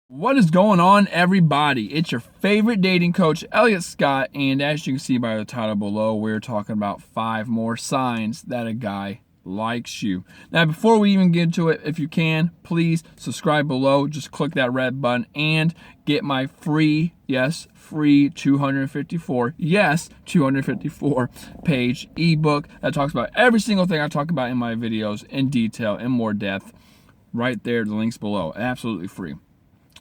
What is going on, everybody? It's your favorite dating coach, Elliot Scott, and as you can see by the title below, we're talking about 5 more signs that a guy likes you. Now, before we even get into it, if you can, please subscribe below. Just click that red button and get my free, yes, free 254 page ebook that talks about every single thing I talk about in my videos in detail, in more depth. Right there, the link's below, absolutely free.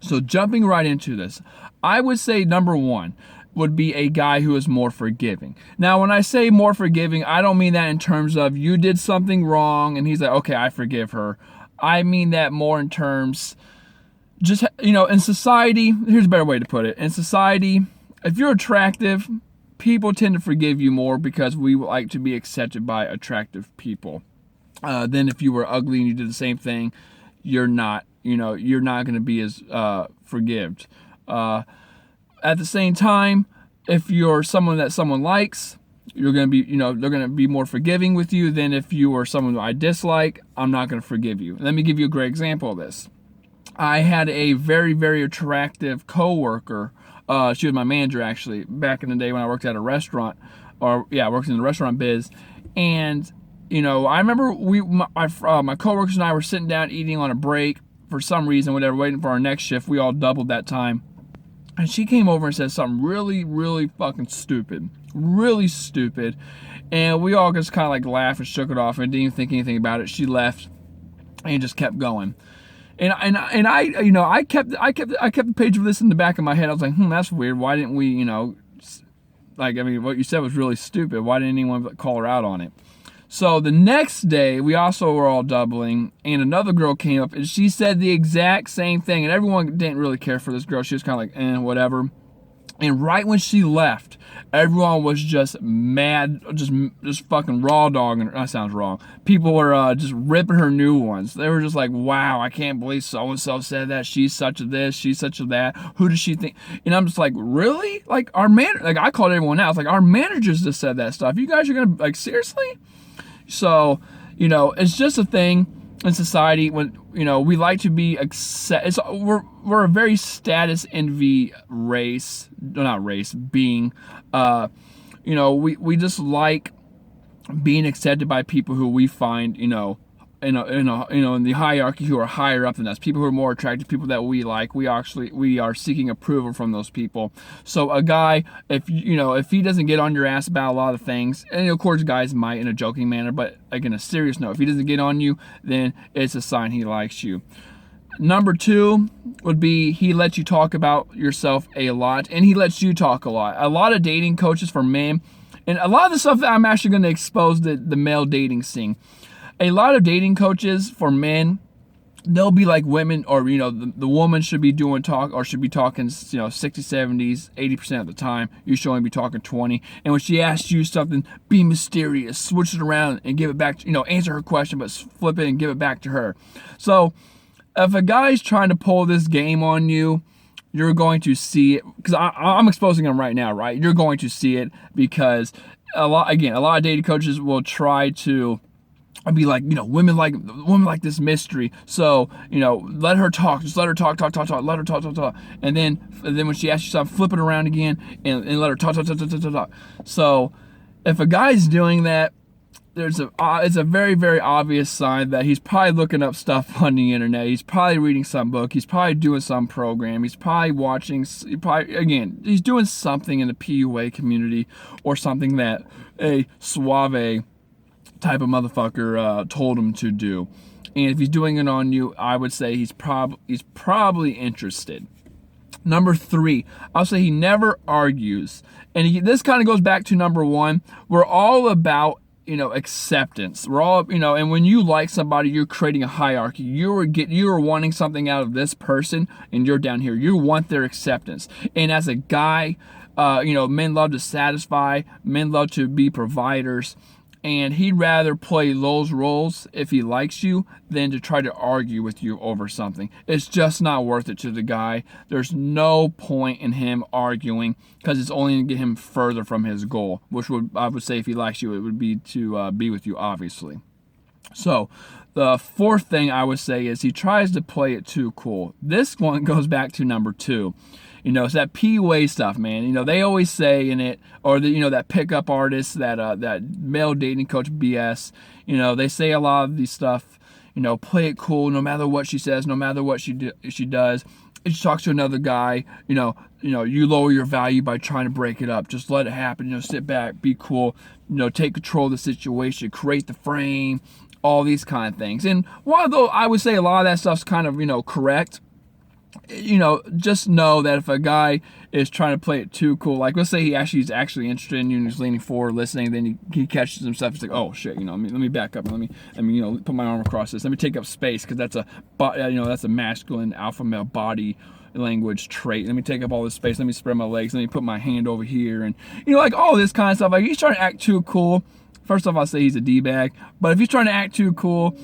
So jumping right into this, I would say number one would be a guy who is more forgiving. Now, when I say more forgiving, I don't mean that in terms of you did something wrong and he's like, okay, I forgive her. I mean that more in terms, just, in society, here's a better way to put it. In society, if you're attractive, people tend to forgive you more because we like to be accepted by attractive people. Then if you were ugly and you did the same thing, you're not going to be as forgived. At the same time, if you're someone that someone likes, you're going to be, they're going to be more forgiving with you than if you are someone who I dislike. I'm not going to forgive you. Let me give you a great example of this. I had a very, very attractive coworker. She was my manager, actually, back in the day when I worked at a restaurant, I worked in the restaurant biz. And I remember my coworkers and I were sitting down eating on a break for some reason, whatever, waiting for our next shift. We all doubled that time. And she came over and said something really, really fucking stupid. Really stupid. And we all just kind of like laughed and shook it off and didn't even think anything about it. She left and just kept going. And I kept the page of this in the back of my head. I was like, that's weird. Why didn't we, what you said was really stupid. Why didn't anyone call her out on it? So the next day, we also were all doubling, and another girl came up, and she said the exact same thing, and everyone didn't really care for this girl. She was kind of like, whatever. And right when she left, everyone was just mad, just fucking raw dogging her. That sounds wrong. People were just ripping her new ones. They were just like, wow, I can't believe so-and-so said that. She's such a this, she's such a that. Who does she think? And I'm just like, really? Like, I called everyone out. It's like, our managers just said that stuff. You guys are going to, like, seriously? So, it's just a thing in society when, we like to be we're a very status envy being. We just like being accepted by people who we find, in the hierarchy, who are higher up than us, people who are more attractive, people that we like. We are seeking approval from those people. So a guy, if he doesn't get on your ass about a lot of things, and of course guys might in a joking manner, but like in a serious note, if he doesn't get on you, then it's a sign he likes you. Number 2 would be he lets you talk about yourself a lot, and he lets you talk a lot. A lot of dating coaches for men, and a lot of the stuff that I'm actually going to expose the male dating scene. A lot of dating coaches for men, they'll be like women, or the woman should be should be talking 60, 70s, 80% of the time. You should only be talking 20. And when she asks you something, be mysterious, switch it around and give it back to, answer her question, but flip it and give it back to her. So if a guy's trying to pull this game on you, you're going to see it, because I'm exposing him right now, right? You're going to see it because a lot of dating coaches will try to be like, women like this mystery. So, let her talk. Just let her talk. Let her talk. And then when she asks you something, flip it around again and let her talk. So, if a guy's doing that, it's a very, very obvious sign that he's probably looking up stuff on the internet. He's probably reading some book. He's probably doing some program. He's probably watching. He's doing something in the PUA community or something that a suave type of motherfucker told him to do. And if he's doing it on you, I would say he's probably interested. Number 3, I'll say he never argues. And this kind of goes back to number 1. We're all about acceptance. We're all, and when you like somebody, you're creating a hierarchy. You're wanting something out of this person, and you're down here. You want their acceptance. And as a guy, men love to satisfy. Men love to be providers. And he'd rather play those roles if he likes you than to try to argue with you over something. It's just not worth it to the guy. There's no point in him arguing because it's only going to get him further from his goal, which I would say if he likes you, it would be to be with you, obviously. So The fourth thing I would say is he tries to play it too cool. This one goes back to number 2. It's that PUA stuff, man. They always say in it, or that pickup artist, that male dating coach BS. They say a lot of these stuff. Play it cool, no matter what she says, no matter what she does. If she talks to another guy, you lower your value by trying to break it up. Just let it happen. Sit back, be cool. Take control of the situation, create the frame, all these kind of things. And while though I would say a lot of that stuff's kind of correct, just know that if a guy is trying to play it too cool, like let's say he's actually interested in you and he's leaning forward listening, then he catches himself. He's like, oh shit, let me back up. Let me put my arm across this. Let me take up space because that's a masculine alpha male body language trait. Let me take up all this space. Let me spread my legs. Let me put my hand over here, and like all this kind of stuff. Like he's trying to act too cool. First off, I'll say he's a D-bag, but if he's trying to act too cool,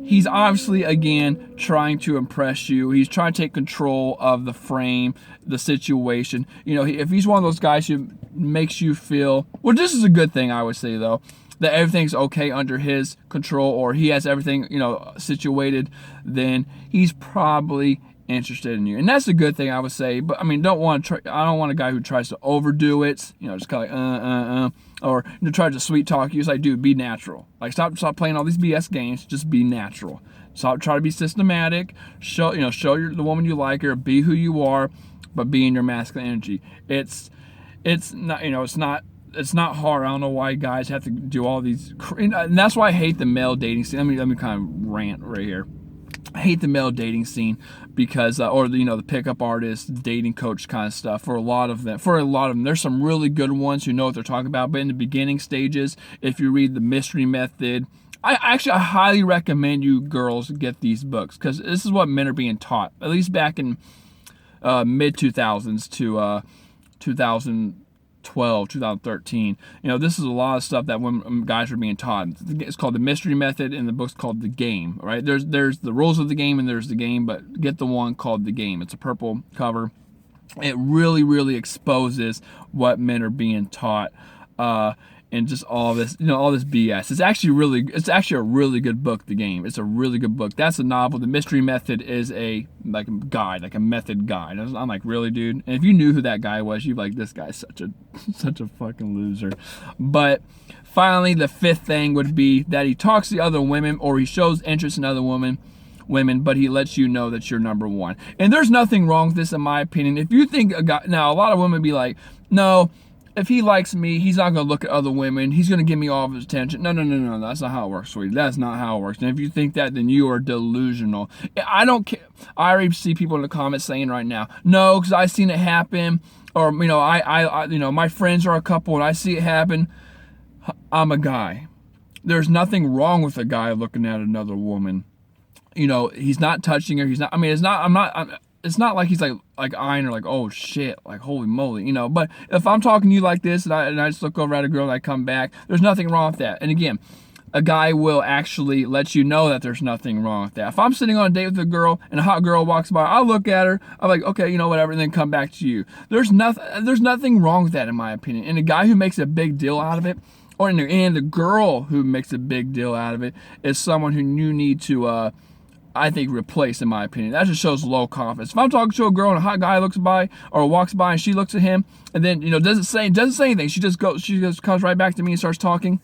he's obviously, again, trying to impress you. He's trying to take control of the frame, the situation. If he's one of those guys who makes you feel, well, this is a good thing, I would say, though, that everything's okay under his control, or he has everything, situated, then he's probably interested in you. And that's a good thing, I would say. But, I don't want a guy who tries to overdo it, just kind of like, or try to sweet talk you. It's like, dude, be natural. Like, stop playing all these BS games. Just be natural. Stop trying to be systematic. Show the woman you like her. Be who you are, but be in your masculine energy. It's not, it's not hard. I don't know why guys have to do all these, and that's why I hate the male dating scene. Let me kind of rant right here. I hate the male dating scene because, or the pickup artist, dating coach kind of stuff. For a lot of them, there's some really good ones who know what they're talking about. But in the beginning stages, if you read the Mystery Method, I highly recommend you girls get these books because this is what men are being taught. At least back in mid 2000s to 2012, 2013. This is a lot of stuff that guys are being taught. It's called the Mystery Method, and the book's called The Game. Right? There's the rules of the game, and there's the game, but get the one called The Game. It's a purple cover. It really, really exposes what men are being taught, and just all this, all this BS. It's actually a really good book. The Game. It's a really good book. That's a novel. The Mystery Method is a guide, like a method guide. I'm like, really, dude? And if you knew who that guy was, you'd be like, this guy's such a fucking loser. But finally, the fifth thing would be that he talks to other women, or he shows interest in other women, but he lets you know that you're number one. And there's nothing wrong with this, in my opinion. If you think a guy, now a lot of women be like, no, if he likes me, he's not going to look at other women. He's going to give me all of his attention. No. That's not how it works, sweetie. That's not how it works. And if you think that, then you are delusional. I don't care. I already see people in the comments saying right now, no, because I've seen it happen. Or, I my friends are a couple and I see it happen. I'm a guy. There's nothing wrong with a guy looking at another woman. He's not touching her. He's not, it's not like he's like eyeing her like, oh shit, like holy moly, But if I'm talking to you like this and I just look over at a girl and I come back, there's nothing wrong with that. And again, a guy will actually let you know that there's nothing wrong with that. If I'm sitting on a date with a girl and a hot girl walks by, I'll look at her, I'm like, okay, whatever, and then come back to you. There's nothing wrong with that, in my opinion. And a guy who makes a big deal out of it, and the girl who makes a big deal out of it, is someone who you need to I think replace, in my opinion. That just shows low confidence. If I'm talking to a girl and a hot guy looks by or walks by and she looks at him and then doesn't say anything, she just comes right back to me and starts talking,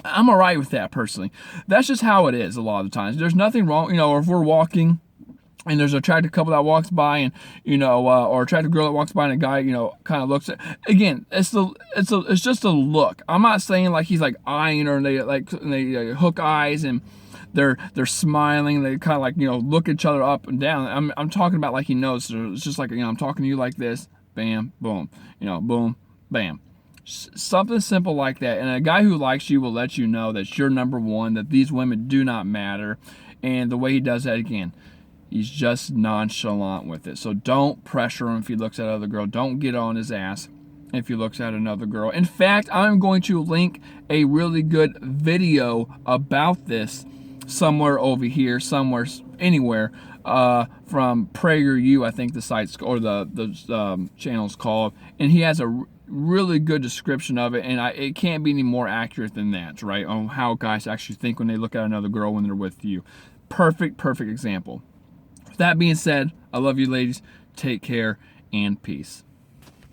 I'm all right with that personally. That's just how it is a lot of the times. There's nothing wrong, or if we're walking and there's an attractive couple that walks by and or attractive girl that walks by and a guy kind of looks at, again, it's just a look. I'm not saying like he's like eyeing her and they hook eyes and they're smiling, they kind of like look at each other up and down. I'm talking about like he knows. So it's just like I'm talking to you like this, bam, boom, boom, bam, something simple like that. And a guy who likes you will let you know that you're number one, that these women do not matter. And the way he does that, again, he's just nonchalant with it. So don't pressure him if he looks at another girl. Don't get on his ass if he looks at another girl. In fact, I'm going to link a really good video about this somewhere over here, anywhere, from PragerU, I think the site's or the channel's called, and he has a really good description of it, and it can't be any more accurate than that, right? On how guys actually think when they look at another girl when they're with you. Perfect example. With that being said, I love you ladies. Take care and peace.